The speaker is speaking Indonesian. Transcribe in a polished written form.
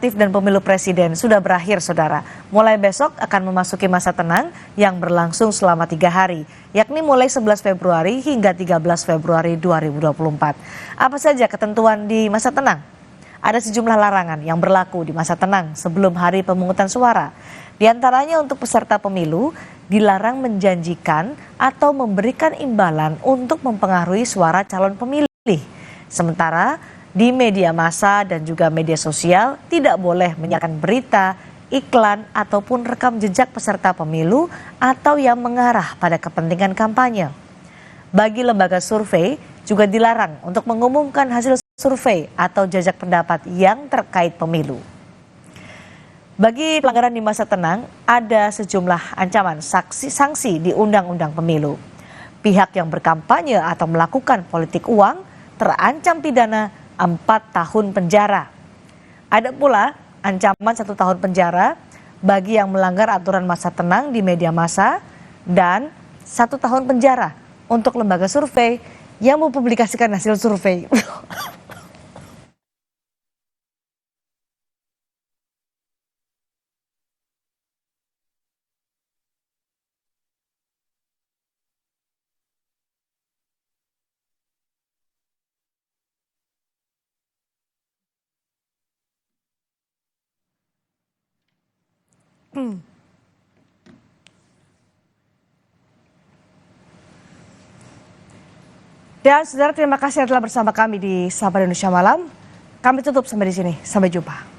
legislatif dan pemilu presiden sudah berakhir, saudara. Mulai besok akan memasuki masa tenang yang berlangsung selama 3 hari, yakni mulai 11 Februari hingga 13 Februari 2024. Apa saja ketentuan di masa tenang? Ada sejumlah larangan yang berlaku di masa tenang sebelum hari pemungutan suara. Di antaranya untuk peserta pemilu dilarang menjanjikan atau memberikan imbalan untuk mempengaruhi suara calon pemilih. Sementara di media massa dan juga media sosial tidak boleh menyiarkan berita, iklan, ataupun rekam jejak peserta pemilu atau yang mengarah pada kepentingan kampanye. Bagi lembaga survei juga dilarang untuk mengumumkan hasil survei atau jajak pendapat yang terkait pemilu. Bagi pelanggaran di masa tenang, ada sejumlah ancaman sanksi di Undang-Undang Pemilu. Pihak yang berkampanye atau melakukan politik uang terancam pidana 4 tahun penjara. Ada pula ancaman 1 tahun penjara bagi yang melanggar aturan masa tenang di media massa dan 1 tahun penjara untuk lembaga survei yang mempublikasikan hasil survei. Dan saudara, terima kasih telah bersama kami di Sapa Indonesia Malam. Kami tutup sampai di sini. Sampai jumpa.